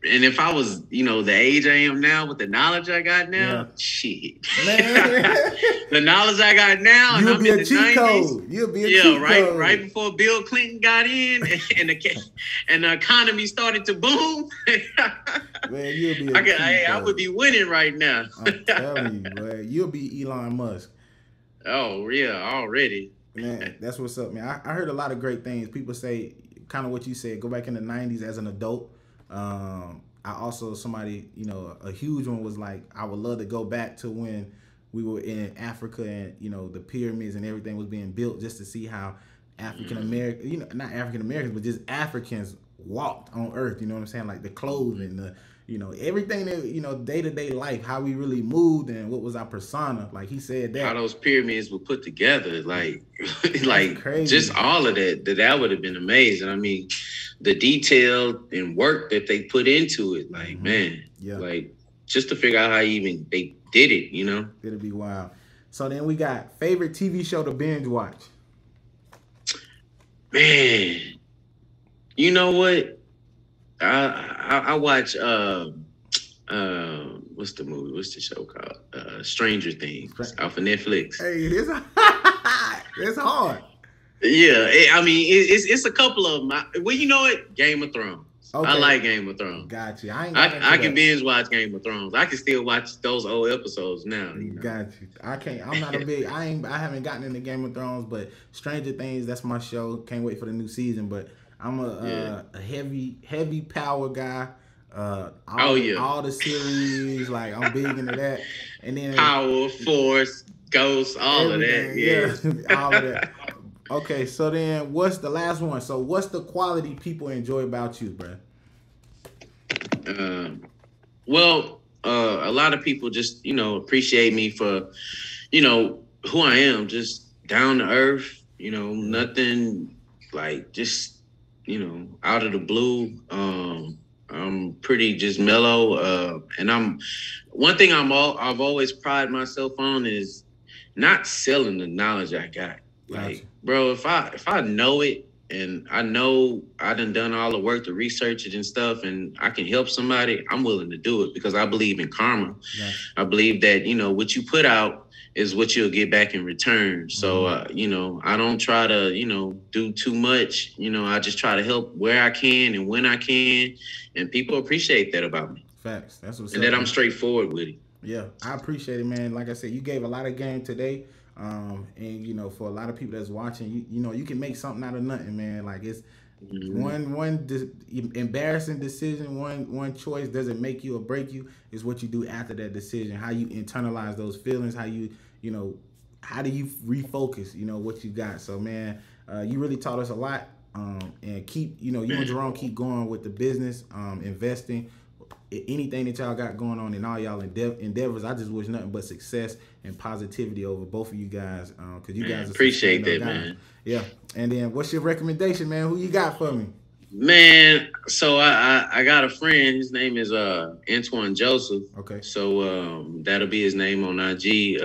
and if I was, the age I am now with the knowledge I got now, shit. Man. The knowledge I got now, You'll and be I'm a in the cheat 90s. Code. You'll be a cheat code. Right before Bill Clinton got in and the economy started to boom. Man, you'll be a cheat code. I would be winning right now. I'm telling you, man. You'll be Elon Musk. Oh, yeah, already. Man, that's what's up, man. I heard a lot of great things. People say kind of what you said, go back in the 90s as an adult. I also, somebody, a huge one was like, I would love to go back to when we were in Africa and, the pyramids and everything was being built, just to see how African American, not African Americans, but just Africans walked on earth. You know what I'm saying? Like the clothing, the everything that, day-to-day life, how we really moved and what was our persona. Like he said that. How those pyramids were put together, like crazy. Just all of that would have been amazing. I mean, the detail and work that they put into it, like, man, like just to figure out how they did it, It'll be wild. So then we got favorite TV show to binge watch. Man, you know what? I watch what's the movie? What's the show called? Stranger Things off of Netflix. Hey, it's hard. Yeah, it's a couple of them. Well, you know what? Game of Thrones. Okay. I like Game of Thrones. Got you. I can binge watch Game of Thrones. I can still watch those old episodes now. Got you. I can't. I'm not a big. I haven't gotten into Game of Thrones, but Stranger Things, that's my show. Can't wait for the new season. But I'm a heavy power guy. All the series, like I'm big into that. And then Power, Force, Ghost, all of that. Yeah, all of that. Okay, so then what's the last one? So what's the quality people enjoy about you, bro? A lot of people just, appreciate me for, who I am, just down to earth, nothing like just, out of the blue. I'm pretty just mellow. And one thing I've always prided myself on is not selling the knowledge I got. Like, bro, if I know it and I know I done all the work to research it and stuff, and I can help somebody, I'm willing to do it because I believe in karma. Gotcha. I believe that, you know, what you put out is what you'll get back in return. So, you know, I don't try to, you know, do too much. You know, I just try to help where I can and when I can. And people appreciate that about me. Facts. That's what's and up. That I'm straightforward with it. Yeah, I appreciate it, man. Like I said, you gave a lot of game today. And you know, for a lot of people that's watching, you know, you can make something out of nothing, man. Like it's one embarrassing decision, one choice doesn't make you or break you. Is what you do after that decision, how you internalize those feelings, how you know, how do you refocus, you know, what you got. So, man, you really taught us a lot. And keep, you know, you and Jerome keep going with the business, investing. Anything that y'all got going on in all y'all endeavors, I just wish nothing but success and positivity over both of you guys. Because you guys appreciate that, man. Yeah. And then, what's your recommendation, man? Who you got for me? Man, so I got a friend. His name is Antoine Joseph. Okay. So that'll be his name on IG.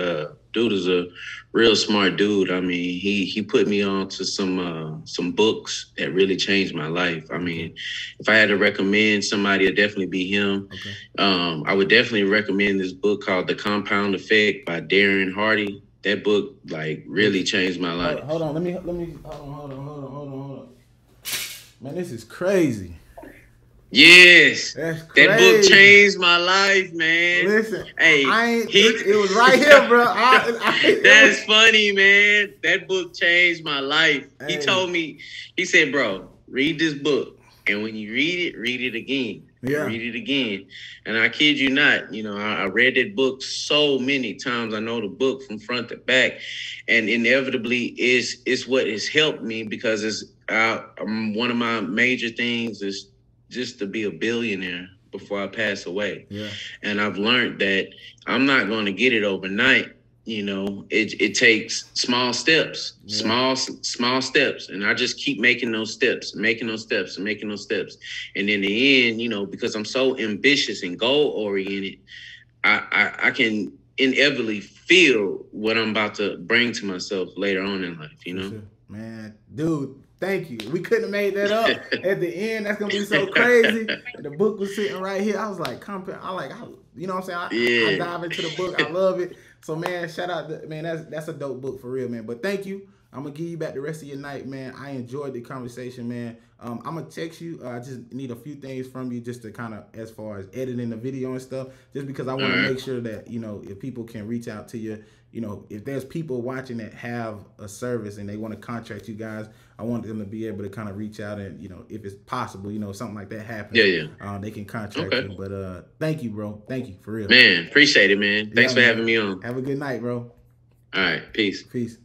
Dude is a real smart dude. I mean, he put me on to some books that really changed my life. I mean, if I had to recommend somebody, it'd definitely be him. Okay. I would definitely recommend this book called The Compound Effect by Darren Hardy. That book like really changed my life. Hold on, let me hold on. Man, this is crazy. Yes, that's crazy. That book changed my life, man. Listen, hey, it was right here, bro. That's funny, man. That book changed my life. Hey. He told me, he said, bro, read this book, and when you read it again. Yeah. Read it again. And I kid you not, you know, I read that book so many times. I know the book from front to back, and inevitably it's what has helped me because it's one of my major things is just to be a billionaire before I pass away. Yeah. And I've learned that I'm not going to get it overnight. You know, it takes small steps, small steps. And I just keep making those steps. And in the end, you know, because I'm so ambitious and goal oriented, I can inevitably feel what I'm about to bring to myself later on in life, you know? Man, dude, thank you. We couldn't have made that up at the end. That's going to be so crazy. The book was sitting right here. I was like, you know what I'm saying? I dive into the book. I love it. So, man, shout out. Man, that's a dope book for real, man. But thank you. I'm going to give you back the rest of your night, man. I enjoyed the conversation, man. I'm going to text you. I just need a few things from you just to kind of, as far as editing the video and stuff, just because I want to make sure that, you know, if people can reach out to you, you know, if there's people watching that have a service and they want to contract you guys, I want them to be able to kind of reach out and, you know, if it's possible, you know, something like that happens, they can contract you. But thank you, bro. Thank you, for real. Man, appreciate it, man. Thanks for having me on. Have a good night, bro. All right, peace. Peace.